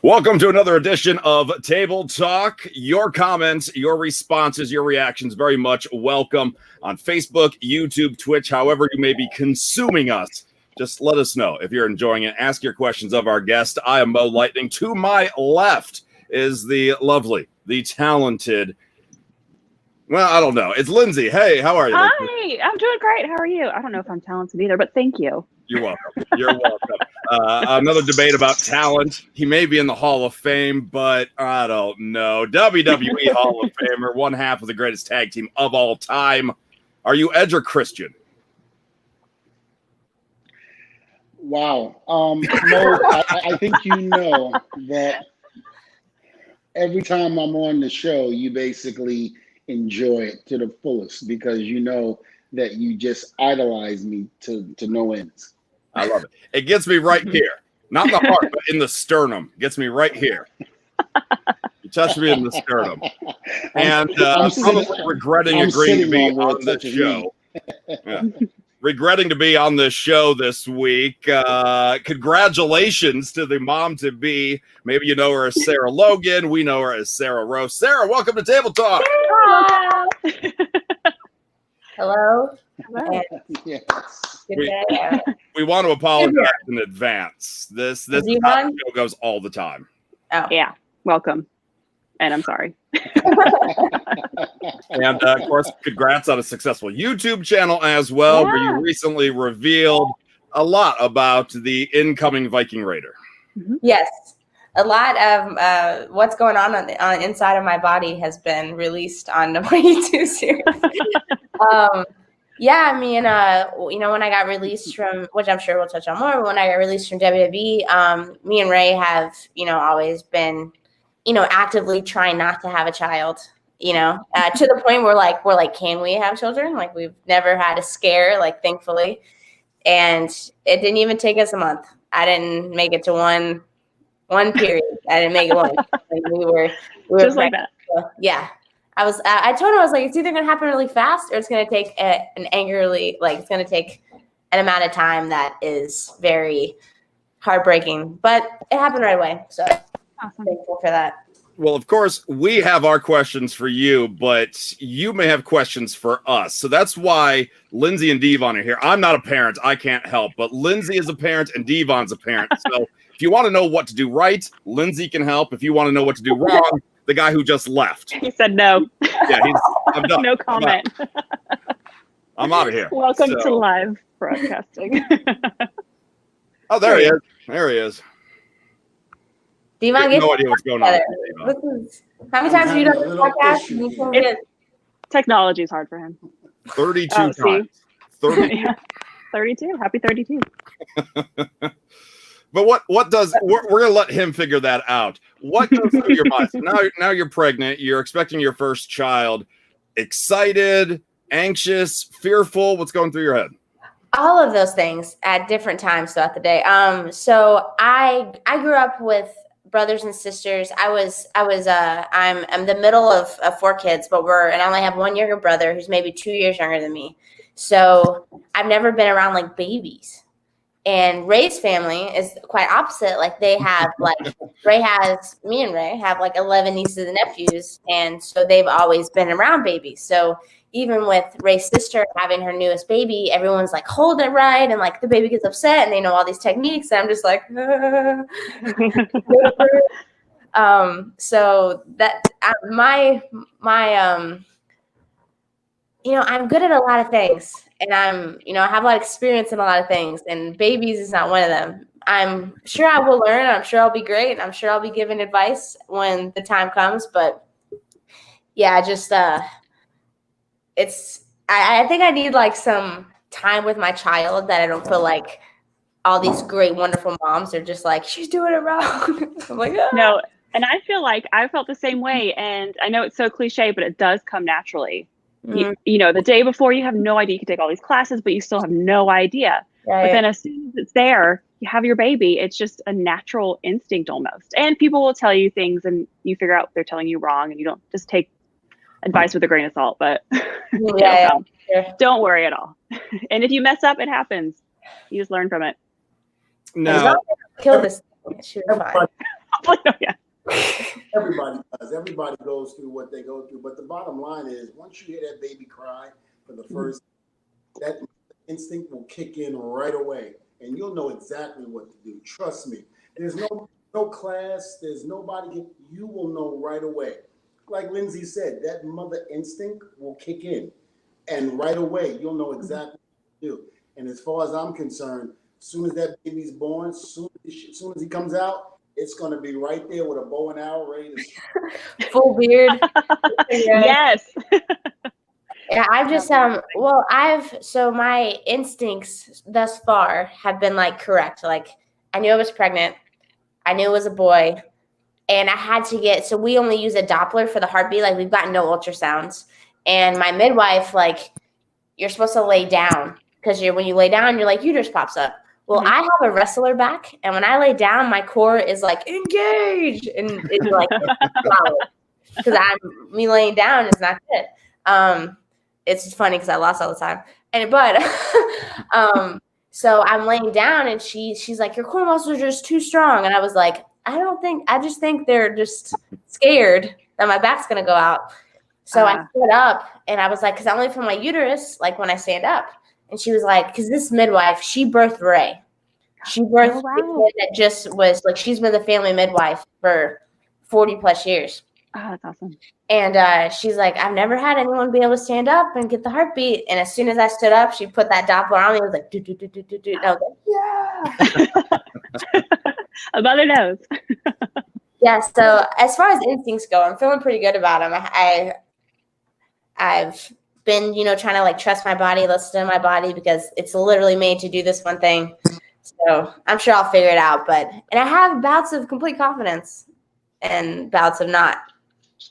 Welcome to another edition of Table Talk. Your comments, your responses, your reactions, very much welcome on Facebook, YouTube, Twitch, however you may be consuming us. Just let us know if you're enjoying it. Ask your questions of our guest. I am Mo Lightning. To my left is the lovely, the talented, well, I don't know. It's Lindsey. Hey, how are you? Hi, I'm doing great. How are you? I don't know if I'm talented either, but thank you. You're welcome. You're welcome. Another debate about talent. He may be in the Hall of Fame, but I don't know. WWE Hall of Famer, one half of the greatest tag team of all time. Are you Edge or Christian? Wow. Mo, I think you know that every time I'm on the show, you basically enjoy it to the fullest because you know that you just idolize me to no ends. I love it. It gets me right here. Not in the heart, but in the sternum. Gets me right here. You touch me in the sternum. And I'm probably regretting agreeing to be on this show. Yeah. Regretting to be on this show this week. Congratulations to the mom-to-be. Maybe you know her as Sarah Logan. We know her as Sarah Rowe. Sarah, welcome to Table Talk. Hello. Yes. Good day. We want to apologize in advance. This show goes all the time. Oh. Yeah. Welcome. And I'm sorry. And of course, congrats on a successful YouTube channel as well, where you recently revealed a lot about the incoming Viking Raider. Yes. A lot of what's going on inside of my body has been released on my YouTube series. Yeah, I mean, when I got released from, which I'm sure we'll touch on more, but when I got released from WWE, me and Ray have, always been, actively trying not to have a child, to the point where we're like, can we have children? Like, we've never had a scare, thankfully. And it didn't even take us a month. I didn't make it to one period. I didn't make it one. We were just like that. So, yeah. I told him, I was like, it's either going to happen really fast or it's going to take it's going to take an amount of time that is very heartbreaking, but it happened right away. So awesome. Thankful for that. Well, of course, we have our questions for you, but you may have questions for us. So that's why Lindsey and Dvon are here. I'm not a parent. I can't help, but Lindsey is a parent and Dvon's a parent. So if you want to know what to do right, Lindsey can help. If you want to know what to do wrong, the guy who just left. He said no. Yeah, I'm done. No comment. I'm out of here. Welcome to live broadcasting. Oh, there he is. There he is. Dvon, no idea what's going on. How many times have you done this podcast? Technology is hard for him. 32 times. 32. Yeah. 32. Happy 32. But what does we're gonna let him figure that out. What goes through your mind? Now you're pregnant, you're expecting your first child. Excited, anxious, fearful? What's going through your head? All of those things at different times throughout the day. So I grew up with brothers and sisters. I'm the middle of four kids, but I only have one younger brother who's maybe 2 years younger than me. So I've never been around babies. And Ray's family is quite opposite. They have me and Ray have 11 nieces and nephews. And so they've always been around babies. So even with Ray's sister having her newest baby, everyone's hold it right. And the baby gets upset and they know all these techniques. And I'm just so that I'm good at a lot of things. And I have a lot of experience in a lot of things, and babies is not one of them. I'm sure I will learn. I'm sure I'll be great. And I'm sure I'll be given advice when the time comes. But yeah, I think I need some time with my child that I don't feel like all these great, wonderful moms are just she's doing it wrong. I'm No. And I feel like I felt the same way. And I know it's so cliche, but it does come naturally. Mm-hmm. The day before you have no idea. You can take all these classes, but you still have no idea. Right. But then as soon as it's there, you have your baby. It's just a natural instinct almost. And people will tell you things and you figure out they're telling you wrong and you don't just take advice with a grain of salt. But don't worry at all. And if you mess up, it happens. You just learn from it. No. Kill this thing. It should be fine. Yeah. Everybody does. Everybody goes through what they go through. But the bottom line is, once you hear that baby cry for the first, that instinct will kick in right away, and you'll know exactly what to do. Trust me. There's no class. There's nobody. You will know right away. Like Lindsey said, that mother instinct will kick in, and right away you'll know exactly what to do. And as far as I'm concerned, as soon as that baby's born, as soon as he comes out, it's going to be right there with a bow and arrow ready to full beard. Yes. Yeah, I've just so my instincts thus far have been like correct. Like I knew I was pregnant, I knew it was a boy, and I had to get. So we only use a Doppler for the heartbeat. Like we've gotten no ultrasounds, and my midwife, like, you're supposed to lay down because when you lay down, your like uterus pops up. Well, I have a wrestler back, and when I lay down, my core is like engaged, and it's like because me laying down is not good. It's just funny because I lost all the time, so I'm laying down, and she's like, your core muscles are just too strong, and I was like, I just think they're just scared that my back's gonna go out. So I stood up, and I was like, because I only feel my uterus like when I stand up. And she was like, because this midwife, she birthed Ray. She birthed that just was like, she's been the family midwife for 40 plus years. Oh, that's awesome. And she's like, I've never had anyone be able to stand up and get the heartbeat. And as soon as I stood up, she put that Doppler on me. It was like, do, do, do, do, do, do. And I was like, yeah. A mother knows. Yeah. So as far as instincts go, I'm feeling pretty good about them. I've been, trying to like trust my body, listen to my body, because it's literally made to do this one thing. So I'm sure I'll figure it out. And I have bouts of complete confidence and bouts of not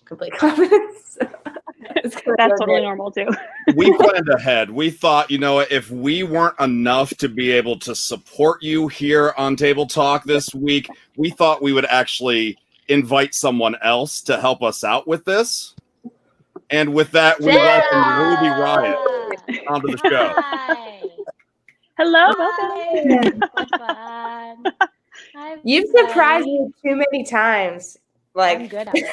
complete confidence. That's totally normal too. We planned ahead. We thought, if we weren't enough to be able to support you here on Table Talk this week, we thought we would actually invite someone else to help us out with this. And with that, we welcome Ruby Riott onto the show. Hi. Hello, welcome. You've surprised me too many times. Like, I'm good at it.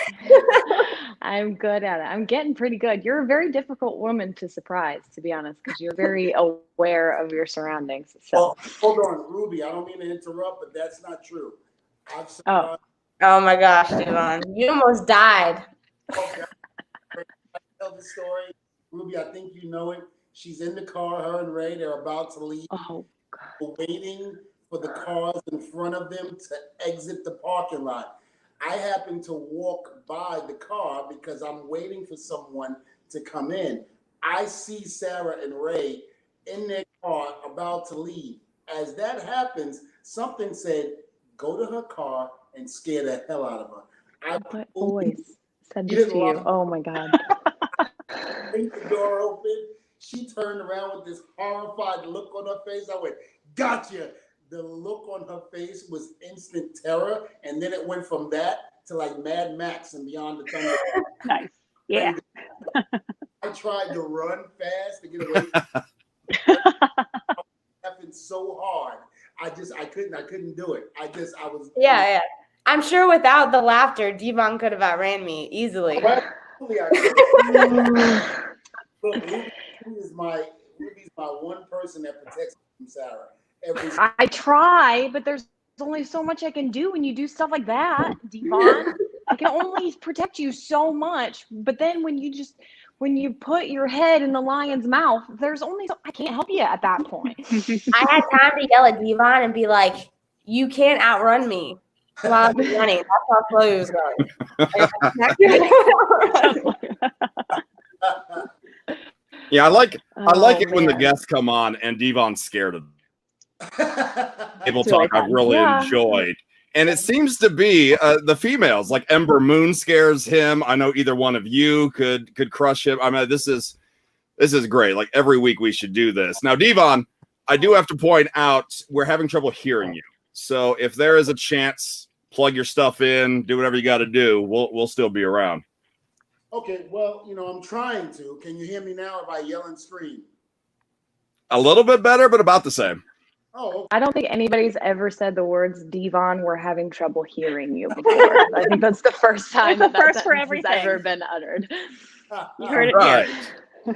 I'm good at it. I'm getting pretty good. You're a very difficult woman to surprise, to be honest, because you're very aware of your surroundings. So. Well, hold on, Ruby. I don't mean to interrupt, but that's not true. Oh my gosh, Dvon. You almost died. Okay. Tell the story. Ruby, I think you know it. She's in the car, her and Ray, they're about to leave. Oh, God. Waiting for the cars in front of them to exit the parking lot. I happen to walk by the car because I'm waiting for someone to come in. I see Sarah and Ray in their car about to leave. As that happens, something said, go to her car and scare the hell out of her. What voice said this to you? Oh my God. I think the door open. She turned around with this horrified look on her face. I went, gotcha. The look on her face was instant terror. And then it went from that to like Mad Max and Beyond the Thunder. Nice. Yeah. I tried to run fast to get away. Laughing so hard. I couldn't do it. I was. Yeah. I'm sure without the laughter, Dvon could have outran me easily. Ruby's my one person that protects me from Sarah. I try, but there's only so much I can do when you do stuff like that, Dvon. I can only protect you so much. But then when you put your head in the lion's mouth, I can't help you at that point. I had time to yell at Dvon and be like, you can't outrun me while I'm running. That's how slow he was going. Yeah, I like it when the guests come on and Dvon's scared of them. Table Talk I've really enjoyed. And it seems to be the females, like Ember Moon scares him. I know either one of you could crush him. I mean, this is great. Like every week we should do this. Now, Dvon, I do have to point out we're having trouble hearing you. So if there is a chance, plug your stuff in, do whatever you got to do. We'll still be around. Okay, well, I'm trying to. Can you hear me now if I yell and scream? A little bit better, but about the same. Oh, I don't think anybody's ever said the words, Dvon, we're having trouble hearing you before. I think that's the first time It's the that first for sentence has everything. ever been uttered. You heard it Right.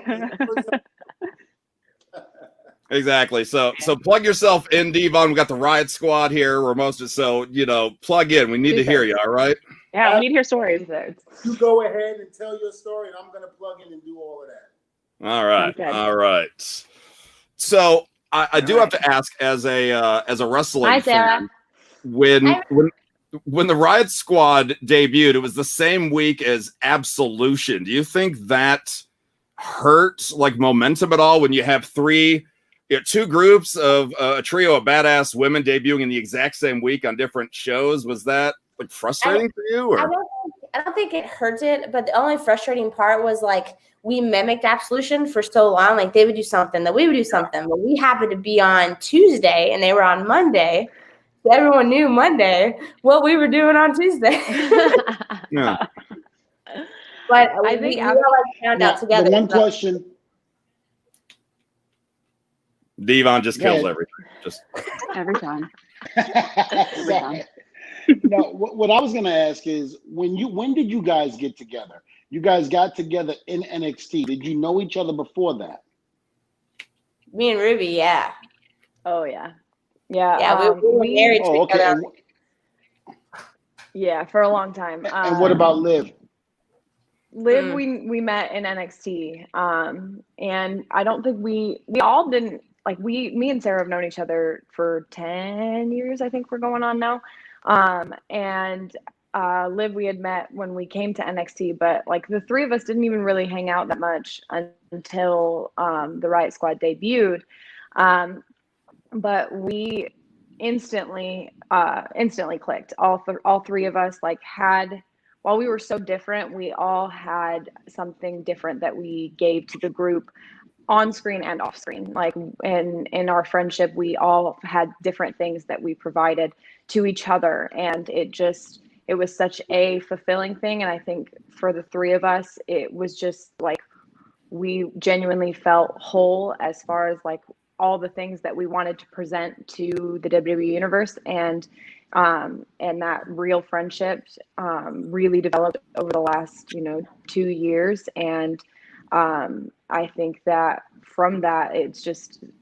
here. Exactly. So plug yourself in, Dvon. We got the Riott Squad here. We're so plug in. We need to hear you. All right. Yeah, we need to hear stories. You go ahead and tell your story, and I'm going to plug in and do all of that. All right. Okay. All right. So I do have to ask, as a wrestling Hi, Sarah. fan, when the Riott Squad debuted, it was the same week as Absolution. Do you think that hurt like momentum at all when you have two groups of a trio of badass women debuting in the exact same week on different shows? Was that like frustrating for you? Or? I don't think it hurt it, but the only frustrating part was like we mimicked Absolution for so long. Like they would do something, that we would do something, but we happened to be on Tuesday and they were on Monday. So everyone knew Monday what we were doing on Tuesday. Yeah. But I we think all like found out together. The one question. Dvon just kills Go ahead. everything. Just Every time. Sorry. No, what I was going to ask is when did you guys get together? You guys got together in NXT. Did you know each other before that? Me and Ruby, yeah. Oh, yeah. Yeah. Yeah, we were married Oh, okay. together. Yeah, for a long time. And what about Liv? Liv, we met in NXT, and I don't think we all didn't like me and Sarah have known each other for 10 years. I think we're going on now, and Liv we had met when we came to NXT, but like the three of us didn't even really hang out that much until the Riott Squad debuted, but we instantly clicked. All three of us while we were so different, we all had something different that we gave to the group on screen and off screen. Like in our friendship, we all had different things that we provided to each other. And it was such a fulfilling thing. And I think for the three of us, it was just like, we genuinely felt whole as far as like all the things that we wanted to present to the WWE universe. And that real friendship really developed over the last 2 years, and I think that from that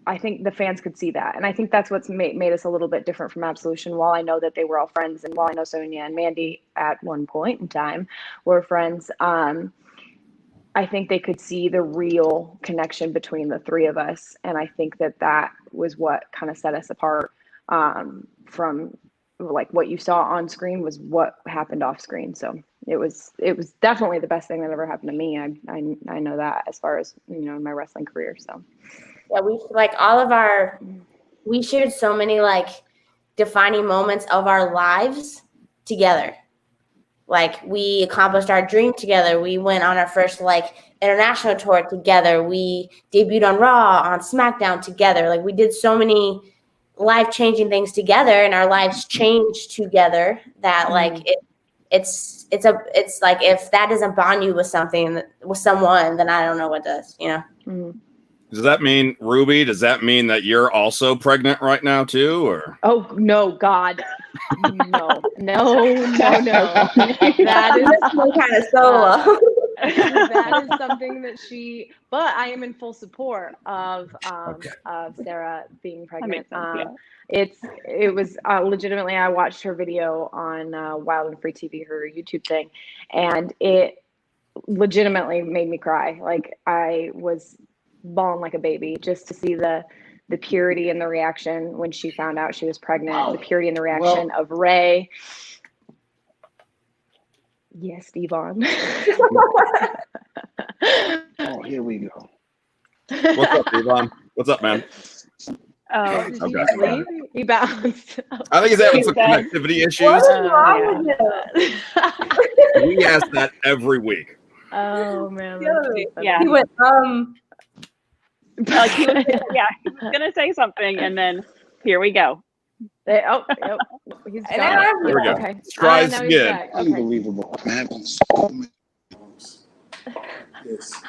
I think the fans could see that, and I think that's what's made us a little bit different from Absolution. While I know that they were all friends, and while I know Sonya and Mandy at one point in time were friends, I think they could see the real connection between the three of us, and I think that was what kind of set us apart from like what you saw on screen was what happened off screen. So it was definitely the best thing that ever happened to me. I know that as far as in my wrestling career. So Yeah, we shared so many like defining moments of our lives together. Like we accomplished our dream together. We went on our first like international tour together. We debuted on Raw, on SmackDown together. Like we did so many life-changing things together, and our lives changed together that like it's like if that doesn't bond you with someone, then I don't know what does. Does that mean, Ruby, does that mean that you're also pregnant right now too, or? Oh no, God, no. That is some kind of solo. That is something that but I am in full support of Sarah being pregnant. It was legitimately, I watched her video on Wild and Free TV, her YouTube thing, and it legitimately made me cry. Like I was bawling like a baby just to see the purity and the reaction when she found out she was pregnant. Wow. The purity and the reaction of Ray. Yes, Dvon. Oh, here we go. What's up, Dvon? What's up, man? Oh, did Okay. he leave? He bounced. I think he's having some connectivity issues. What's wrong with him? We ask that every week. Oh man. Yeah. He went, Like he was gonna say something, and then here we go. He's gone. There we go. Okay. Tries again. again. Unbelievable. I'm having so many problems. Yes.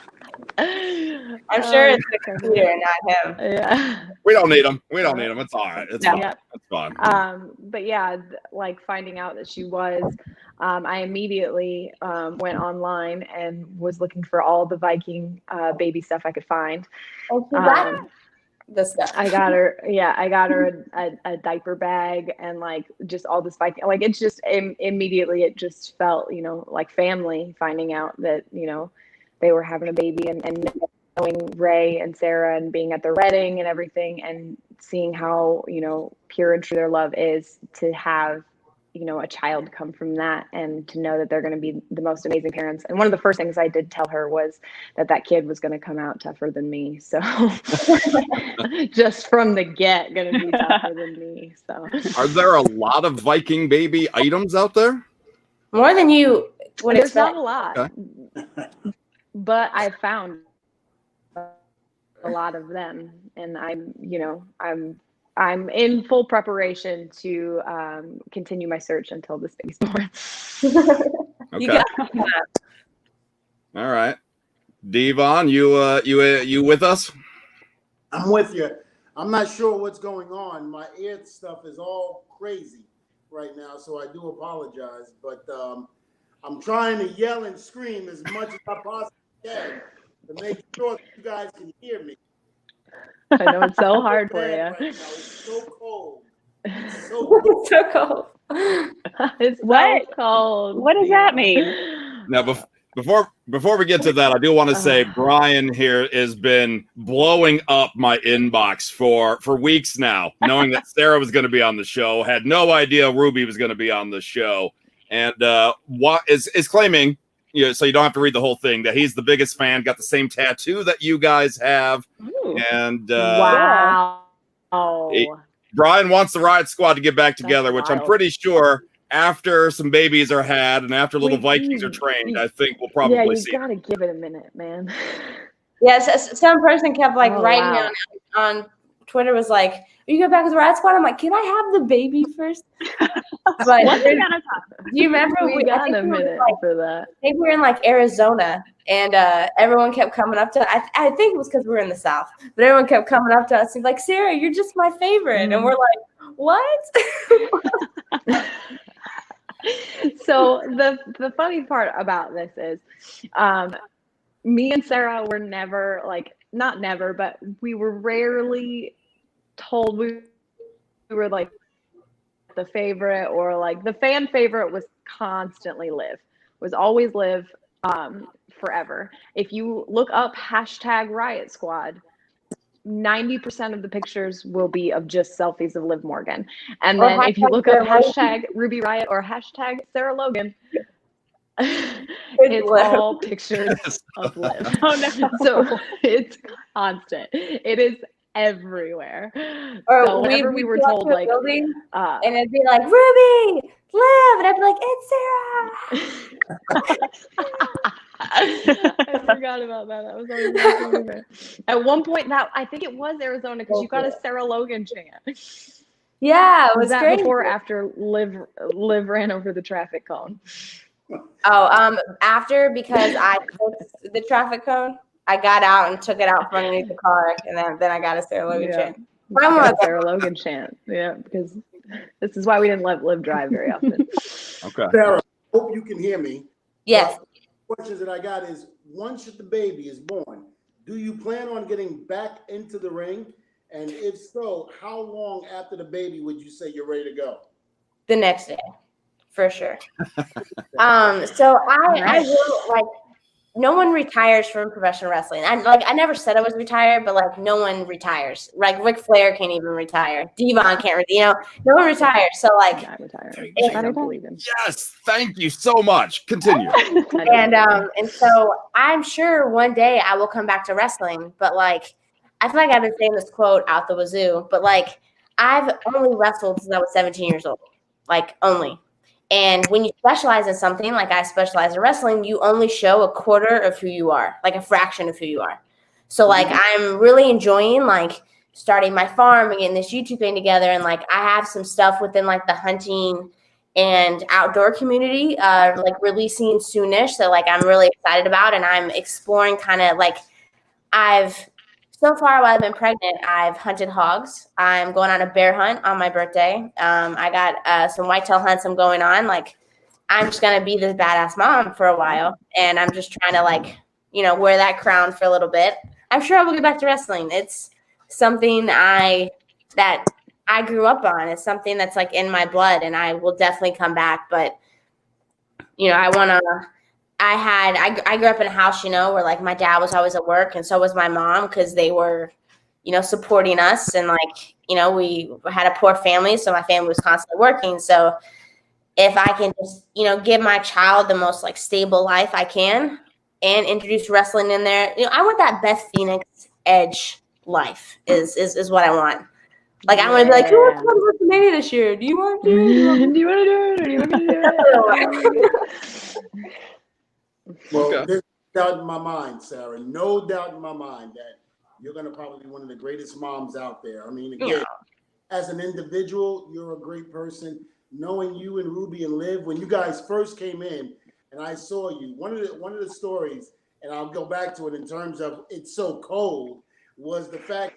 I'm sure it's the computer, not him. Yeah. We don't need them. We don't need them. It's all right. It's fine. Yep. It's fine. But yeah, like finding out that she was, I immediately went online and was looking for all the Viking baby stuff I could find. The stuff. I got her a diaper bag and like just all this Viking, like it's just immediately it just felt, like family, finding out that, they were having a baby and knowing Ray and Sarah and being at their wedding and everything and seeing how, pure and true their love is, to have, a child come from that and to know that they're going to be the most amazing parents. And one of the first things I did tell her was that kid was going to come out tougher than me. So just from the get, going to be tougher than me. So are there a lot of Viking baby items out there? More than you would There's expect. not a lot, Okay. but I found a lot of them, and I'm in full preparation to continue my search until this baby's born. Okay. You got All right. Dvon, you with us? I'm with you. I'm not sure what's going on. My ear stuff is all crazy right now, so I do apologize. But I'm trying to yell and scream as much as I possibly can to make sure that you guys can hear me. I know it's so hard for you. Right now. It's so cold. It's so cold. It's so cold. It's What? so cold. What does that mean? Now, before we get to that, I do want to say Brian here has been blowing up my inbox for weeks now, knowing that Sarah was going to be on the show, had no idea Ruby was going to be on the show, and what is claiming, so you don't have to read the whole thing, that he's the biggest fan, got the same tattoo that you guys have. Ooh. And Wow. Brian wants the Riott Squad to get back together, That's which I'm wild. pretty sure after some babies are had and after little Wait, Vikings are trained, I think we'll Yeah, probably you see. gotta give it a minute, man. Yes, some person kept like Oh, writing wow. on Twitter, was like, "Are you going back with the Riott Squad?" I'm like, "Can I have the baby first?" But One do thing at a time. you remember We I got think a we were minute like, for that. I think we were in like Arizona, and everyone kept coming up to. I think it was because we were in the South, but everyone kept coming up to us and like, "Sarah, you're just my favorite," and we're like, "What?" So the funny part about this is, me and Sarah were never not never, but we were rarely told we were like the favorite, or like the fan favorite was constantly Liv, was always Liv, forever. If you look up #Riott Squad, 90% of the pictures will be of just selfies of Liv Morgan. And Or then if you look up #Sarah #Ruby Riott or #Sarah Logan, it's Liv. all pictures of Liv. Oh no. So it's constant. It is everywhere. Or So whenever we were told like, building, and it'd be like, "Ruby, Liv," and I'd be like, "It's Sarah." I forgot about that. That was always my favorite. At one point, I think it was Arizona, because you got a Sarah Logan chant. Yeah, it Was was that great. before or after Liv ran over the traffic cone? Oh, after, because I fixed the traffic cone, I got out and took it out from underneath the car, and then I got a Sarah Logan Yeah. chant. I got a Sarah Logan chant. Yeah, because this is why we didn't let Liv drive very often. Okay. Sarah, hope you can hear me. Yes. Questions that I got is, once the baby is born, do you plan on getting back into the ring? And if so, how long after the baby would you say you're ready to go? The next day, for sure. So I will, like, no one retires from professional wrestling. I never said I was retired, but like no one retires. Like Ric Flair can't even retire. Dvon can't, no one retires. So like, Not retired. Thank I don't believe him. Yes, thank you so much. Continue. and so I'm sure one day I will come back to wrestling. But like, I feel like I've been saying this quote out the wazoo, but like, I've only wrestled since I was 17 years old, like only. And when you specialize in something, like I specialize in wrestling, you only show a quarter of who you are, like a fraction of who you are. So like, I'm really enjoying like starting my farm and getting this YouTube thing together. And like, I have some stuff within like the hunting and outdoor community, like releasing soonish that like I'm really excited about. And I'm exploring kind of like So far while I've been pregnant, I've hunted hogs. I'm going on a bear hunt on my birthday. I got some whitetail hunts I'm going on. Like, I'm just going to be this badass mom for a while. And I'm just trying to, like, wear that crown for a little bit. I'm sure I will get back to wrestling. It's something that I grew up on. It's something that's like in my blood, and I will definitely come back. But, I grew up in a house, where like my dad was always at work and so was my mom, because they were, supporting us. And like, we had a poor family. So my family was constantly working. So if I can just, give my child the most like stable life I can and introduce wrestling in there, I want that Beth Phoenix Edge life is what I want. Like, I want to be like, who wants to go to WrestleMania this year? Do you want to do it? Do you want to do it? Or do you want to do it? Well, there's no doubt in my mind, Sarah. No doubt in my mind that you're going to probably be one of the greatest moms out there. I mean, again, as an individual, you're a great person. Knowing you and Ruby and Liv, when you guys first came in and I saw you, one of the stories, and I'll go back to it in terms of it's so cold, was the fact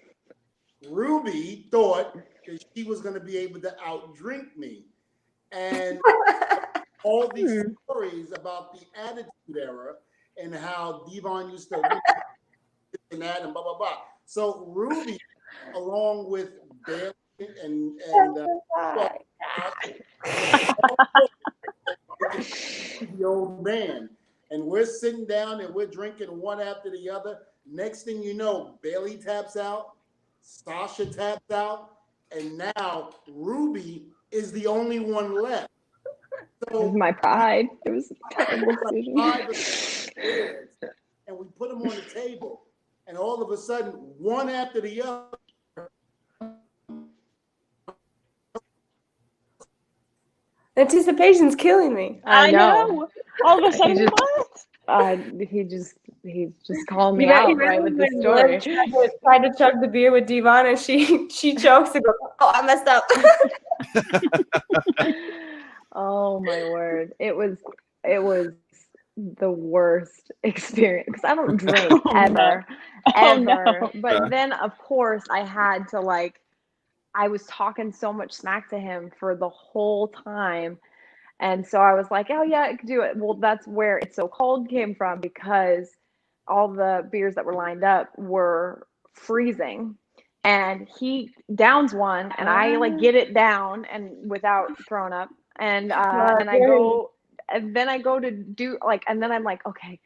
Ruby thought that she was going to be able to outdrink me. And all these stories about the Attitude Era and how Dvon used to this and that and blah, blah, blah. So Ruby, along with Bailey and the old man. And we're sitting down and we're drinking one after the other. Next thing you know, Bailey taps out, Sasha taps out, and now Ruby is the only one left. So It was my pride. It was a terrible decision. And we put them on the table, and all of a sudden, one after the other, Anticipation's killing me. I know. All of a sudden, He's just calling me out right with the story. Tried to chug the beer with Dvon, and she chokes and goes, "Oh, I messed up." Oh my word! It was the worst experience because I don't drink ever. No. But then, of course, I had to I was talking so much smack to him for the whole time. And so I was like, oh yeah, I could do it. Well, that's where It's So Cold came from, because all the beers that were lined up were freezing. And he downs one and I get it down and without throwing up. And then I go to do and then I'm like, okay,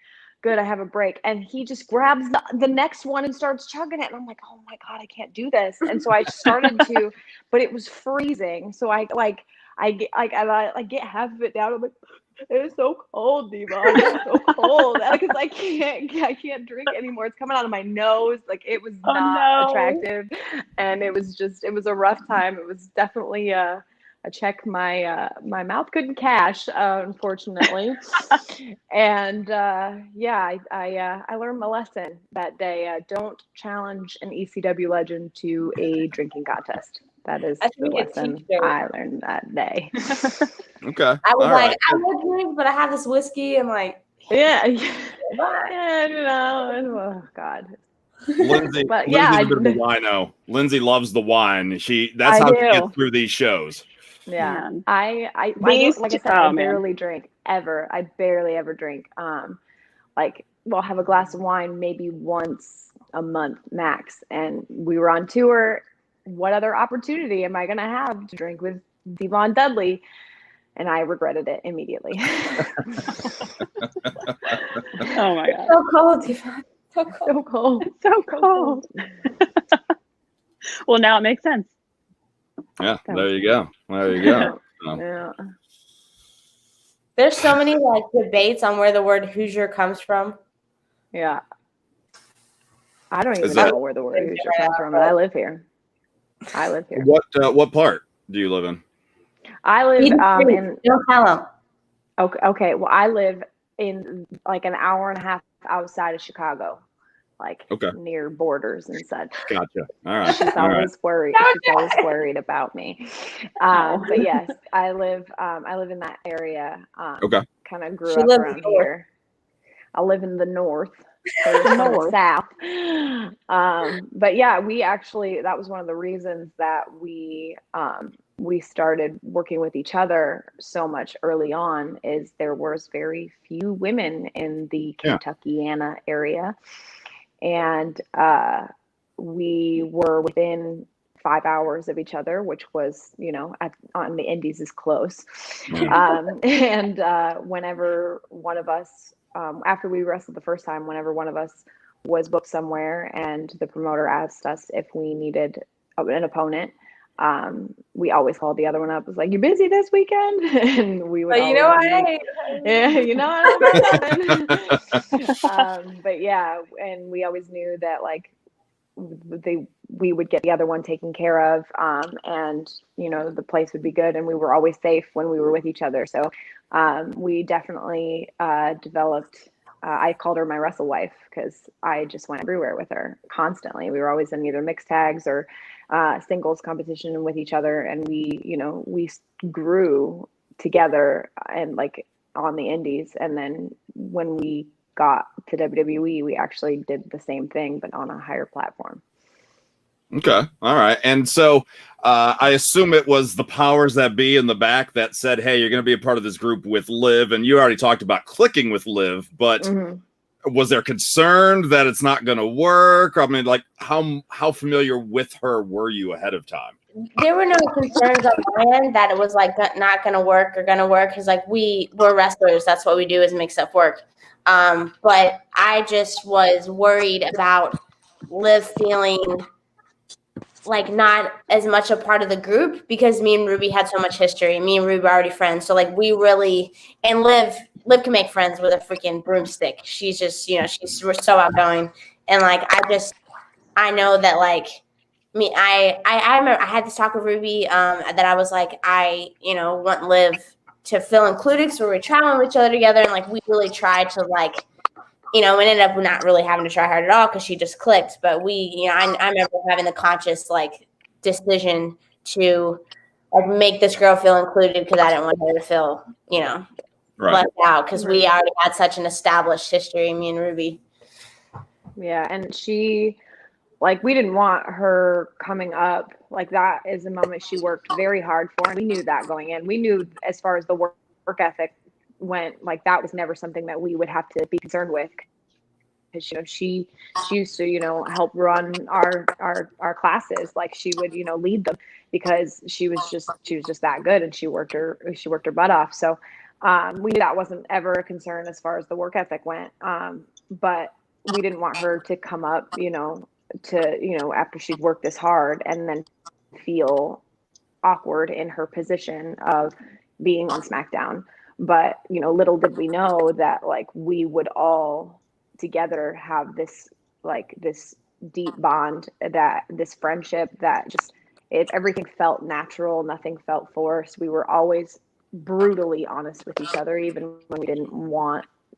good, I have a break. And he just grabs the next one and starts chugging it. And I'm like, oh my God, I can't do this. And so I started to, but it was freezing. So I get half of it down. I'm like, it's so cold, Dvon. It's so cold. Because I can't drink anymore. It's coming out of my nose. It was not attractive. And it was a rough time. It was definitely a check my mouth couldn't cash, unfortunately. And I learned my lesson that day. Don't challenge an ECW legend to a drinking contest. That is the lesson I learned that day. Okay. I was I would drink, but I have this whiskey and Oh God. Lindsey, But Lindsey's a bit of a wino. Lindsey loves the wine. That's how she gets through these shows. Yeah. Man. I barely drink ever. I barely ever drink. We'll have a glass of wine maybe once a month max. And we were on tour. What other opportunity am I going to have to drink with Dvon Dudley? And I regretted it immediately. Oh my God. So cold, Dvon. So cold. It's so cold. Well, now it makes sense. Yeah, there you go. Yeah. There's so many debates on where the word Hoosier comes from. Yeah. I don't even know where the word Hoosier comes from, but I live here. What part do you live in? I live in. Don't tell them. Okay. Well, I live in an hour and a half outside of Chicago, near borders and such. Gotcha. All right. She's always worried. She's always worried about me. But yes, I live in that area. Okay. Kind of grew up around here. I live in the north, from the South. But yeah, we actually, that was one of the reasons that we started working with each other so much early on, is there was very few women in the Kentuckiana area. And we were within 5 hours of each other, which was, on the Indies is close. And whenever one of us, after we wrestled the first time, whenever one of us was booked somewhere and the promoter asked us if we needed an opponent, we always called the other one up. It was like, "You busy this weekend?" And we would. You know what? Yeah, you know what? But yeah, and we always knew that like we would get the other one taken care of, and the place would be good, and we were always safe when we were with each other. So we definitely developed. I called her my wrestle wife because I just went everywhere with her constantly. We were always in either mixed tags or singles competition with each other, and we grew together and like on the Indies. And then when we got to WWE, we actually did the same thing, but on a higher platform. Okay. All right. And so I assume it was the powers that be in the back that said, "Hey, you're going to be a part of this group with Liv." And you already talked about clicking with Liv, but was there concern that it's not going to work? I mean, like how familiar with her were you ahead of time? There were no concerns on my end that it was like not going to work or going to work, because like we're wrestlers. That's what we do, is make stuff work. But I just was worried about Liv feeling like not as much a part of the group, because me and Ruby had so much history. Me and Ruby are already friends. So like we really, and Liv can make friends with a freaking broomstick. She's just, she's so outgoing. And like, I know that like me, I remember I had this talk with Ruby that I was like, I want Liv to feel included, because we were traveling with each other together. And like, we really tried to like, we ended up not really having to try hard at all because she just clicked. But we, I remember having the conscious like decision to like make this girl feel included, because I didn't want her to feel, left out, because we already had such an established history, me and Ruby. Yeah, and she, like, we didn't want her coming up. Like, that is a moment she worked very hard for, and we knew that going in. We knew as far as the work ethic went, like that was never something that we would have to be concerned with, because she used to help run our classes. Like she would lead them, because she was just that good, and she worked her butt off. So we knew that wasn't ever a concern as far as the work ethic went, but we didn't want her to come up after she'd worked this hard and then feel awkward in her position of being on SmackDown. But, little did we know that like we would all together have this deep bond, that this friendship, that just everything felt natural. Nothing felt forced. We were always brutally honest with each other, even when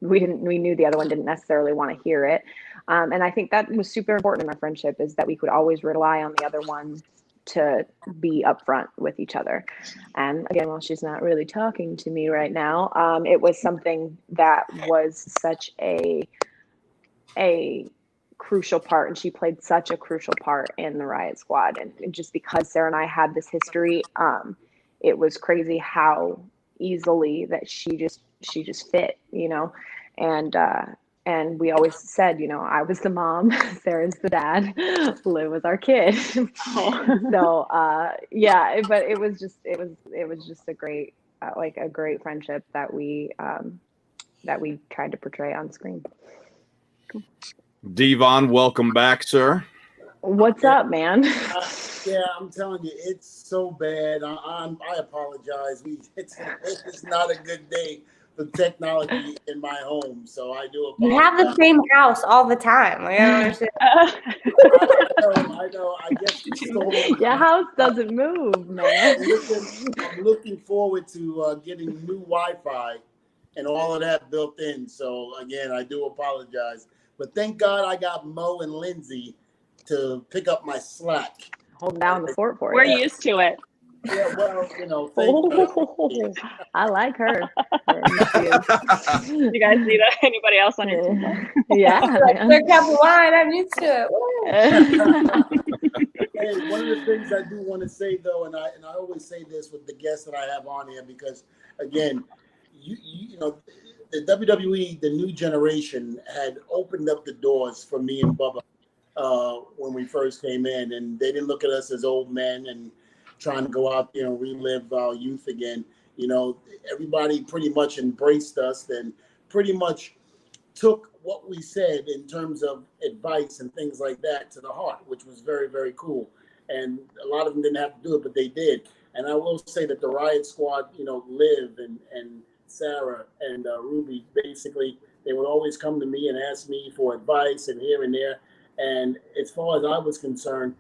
we knew the other one didn't necessarily want to hear it. And I think that was super important in our friendship, is that we could always rely on the other one to be upfront with each other. And again, while she's not really talking to me right now, it was something that was such a crucial part, and she played such a crucial part in the Riott Squad. And just because Sarah and I had this history, it was crazy how easily that she just fit, and we always said, I was the mom, Sarah's the dad, Liv was our kid. So yeah, but it was just a great a great friendship that we tried to portray on screen. Cool. Dvon, welcome back, sir. What's up, man? Yeah, I'm telling you, it's so bad. I apologize. It's not a good day for technology in my home, so I do apologize. You have the same house all the time. Like, I don't understand. I know. I guess your house doesn't move, man. I'm looking forward to getting new Wi-Fi and all of that built in. So again, I do apologize, but thank God I got Mo and Lindsey to pick up my slack. Hold down the fort for you. We're used to it. Yeah, well, thank you. I like her. You guys need anybody else on your team? Yeah, Like, man. third cup of wine, I'm used to it. Hey, one of the things I do want to say though, and I always say this with the guests that I have on here, because again, you know, the WWE, the new generation, had opened up the doors for me and Bubba when we first came in, and they didn't look at us as old men and trying to go out there and relive our youth again. You know, everybody pretty much embraced us and pretty much took what we said in terms of advice and things like that to the heart, which was very, very cool. And a lot of them didn't have to do it, but they did. And I will say that the Riott Squad, Liv and Sarah and Ruby, basically, they would always come to me and ask me for advice and here and there. And as far as I was concerned,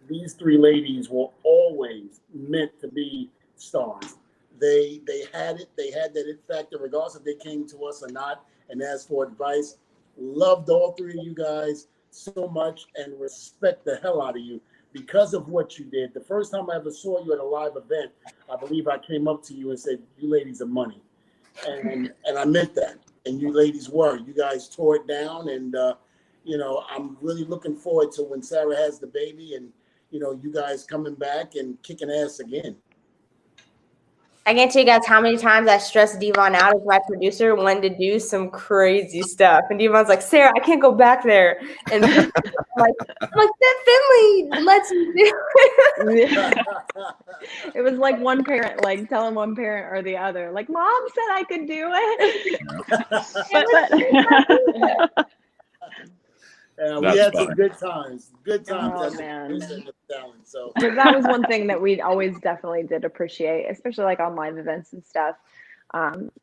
these three ladies were always meant to be stars. They had it. They had that it factor, regardless if they came to us or not and asked for advice. Loved all three of you guys so much and respect the hell out of you because of what you did. The first time I ever saw you at a live event, I believe I came up to you and said, "You ladies are money." And I meant that. And you ladies were. You guys tore it down. And, I'm really looking forward to when Sarah has the baby and, you guys coming back and kicking ass again. I can't tell you guys how many times I stressed Dvon out as my producer, wanted to do some crazy stuff. And Devon's like, "Sarah, I can't go back there." And I'm like, that Finley lets me do it. It was like one parent, like telling one parent or the other, like, "Mom said I could do it." We had some good times. Good times. Oh, man. So Because that was one thing that we always definitely did appreciate, especially like on live events and stuff.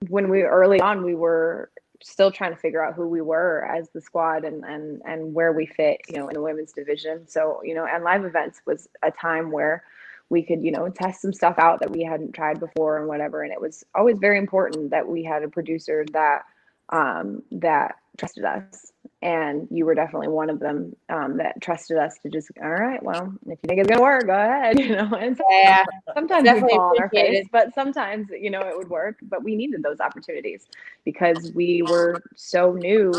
When we early on, we were still trying to figure out who we were as the squad and where we fit, in the women's division. So, and live events was a time where we could, test some stuff out that we hadn't tried before and whatever. And it was always very important that we had a producer that trusted us. And you were definitely one of them that trusted us to just, all right, well, if you think it's going to work, go ahead, And so, Yeah, sometimes we'd fall on our face, but sometimes, it would work. But we needed those opportunities because we were so new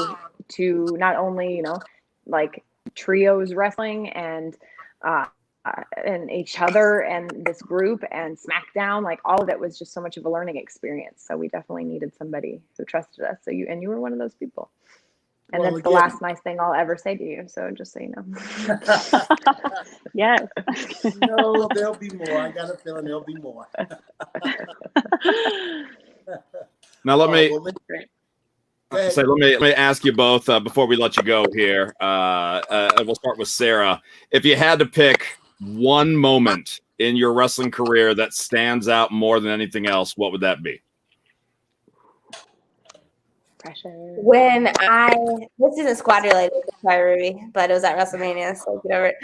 to not only, like trios wrestling and each other and this group and SmackDown, like all of it was just so much of a learning experience. So we definitely needed somebody who trusted us. So you were one of those people. And that's the last nice thing I'll ever say to you. So just so you know. Yes. No, there'll be more. I got a feeling there'll be more. Now let me ask you both before we let you go here. We'll start with Sarah. If you had to pick one moment in your wrestling career that stands out more than anything else, what would that be? Pressure. When this isn't squad related, sorry, Ruby, but it was at WrestleMania, so get over it.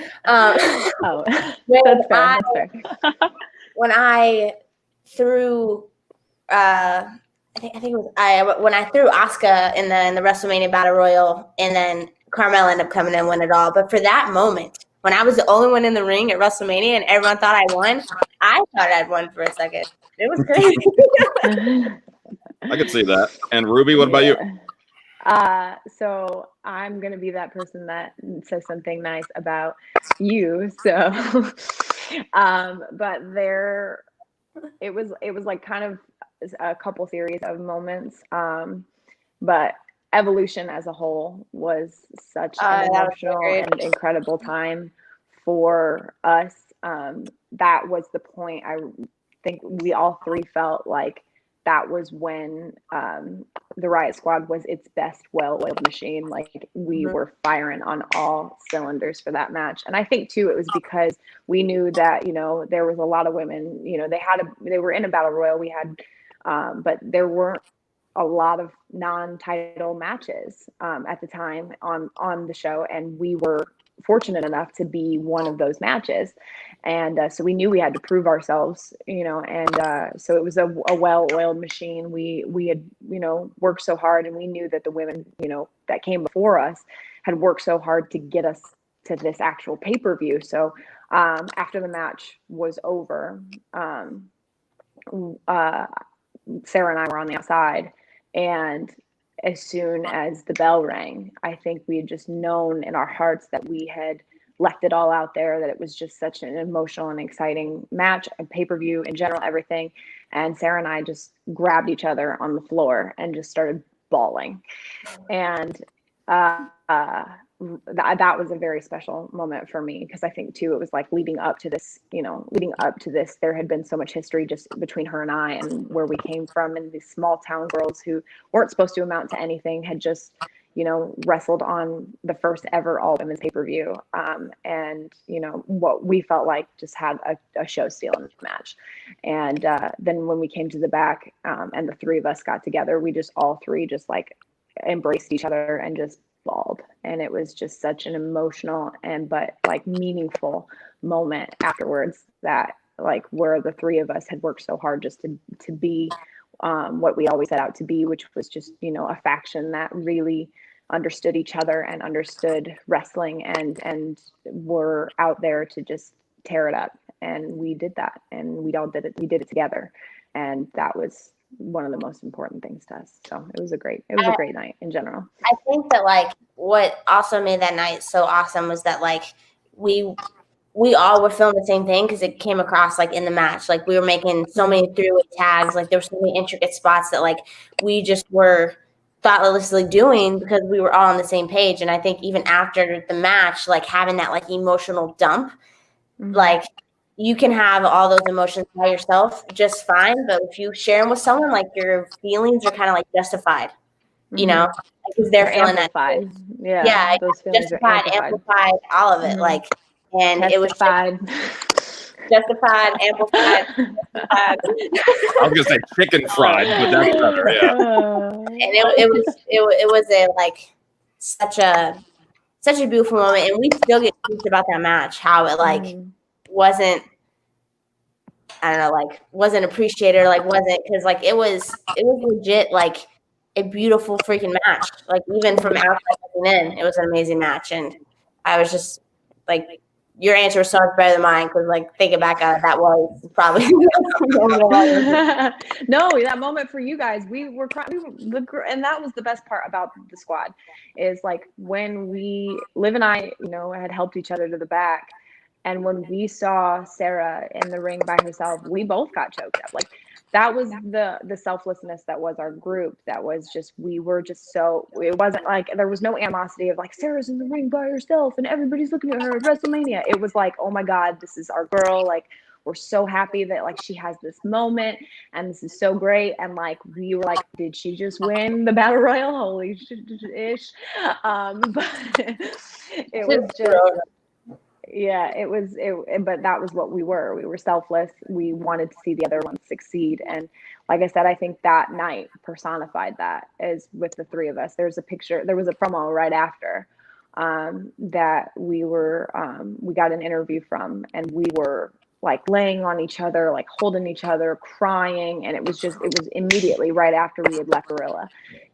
That's fair. When I threw, I think it was when I threw Asuka in the WrestleMania Battle Royal, and then Carmella ended up coming in and win it all. But for that moment, when I was the only one in the ring at WrestleMania and everyone thought I won, I thought I'd won for a second. It was crazy. I could see that. And Ruby, what about you? So I'm gonna be that person that says something nice about you. So, but it was like kind of a couple series of moments. But Evolution as a whole was such an emotional and incredible time for us. That was the point I think we all three felt like that was when the Riott Squad was its best well-oiled machine. Like we were firing on all cylinders for that match. And I think too, it was because we knew that, there was a lot of women, they were in a battle royal. We had, but there weren't a lot of non-title matches at the time on the show. And we were fortunate enough to be one of those matches. And so we knew we had to prove ourselves, and so it was a well-oiled machine. We had, worked so hard, and we knew that the women, that came before us had worked so hard to get us to this actual pay-per-view. So After the match was over, Sarah and I were on the outside, and as soon as the bell rang, I think we had just known in our hearts that we had left it all out there, that it was just such an emotional and exciting match, a pay-per-view in general, everything. And Sarah and I just grabbed each other on the floor and just started bawling. And that was a very special moment for me, because I think too, it was like leading up to this, there had been so much history just between her and I, and where we came from, and these small town girls who weren't supposed to amount to anything had just, wrestled on the first ever all women's pay-per-view. And, what we felt like just had a show stealing match. And then when we came to the back, and the three of us got together, we just all three just like embraced each other and just bawled. And it was just such an emotional but like meaningful moment afterwards, that like where the three of us had worked so hard just to be what we always set out to be, which was just, a faction that really understood each other and understood wrestling and were out there to just tear it up. And we did that, and we did it together. And that was one of the most important things to us. So it was a great night in general. I think that like what also made that night so awesome was that like we all were feeling the same thing, because it came across like in the match. Like we were making so many three-way tags, like there were so many intricate spots that like we just were thoughtlessly doing, because we were all on the same page. And I think even after the match, like having that like emotional dump, like you can have all those emotions by yourself just fine, but if you share them with someone, like your feelings are kind of like justified, because they're feeling amplified. That. Yeah, those feelings justified, are amplified, all of it. Like, and Testified. It was justified, amplified. I was gonna say chicken fried, but that's better. Yeah. And it was a like such a beautiful moment, and we still get teased about that match, how it like wasn't, I don't know, like wasn't appreciated, or like wasn't, because like it was legit like a beautiful freaking match. Like even from outside looking in, it was an amazing match. And I was just like, your answer was so much better than mine, because like thinking back on it, that was probably no, that moment for you guys, and that was the best part about the squad, is like when Liv and I, had helped each other to the back, and when we saw Sarah in the ring by herself, we both got choked up. Like that was the selflessness that was our group. That was just, we were just so, it wasn't like, there was no animosity of like, Sarah's in the ring by herself and everybody's looking at her at WrestleMania. It was like, oh my God, this is our girl. Like, we're so happy that like she has this moment and this is so great. And like, we were like, did she just win the Battle Royal? Holy shit-ish. But it was just, yeah, but that was what we were. We were selfless. We wanted to see the other ones succeed. And like I said, I think that night personified that, as with the three of us. There was a promo right after that we got an interview from, and we were like laying on each other, like holding each other, crying. And it was immediately right after we had left Gorilla.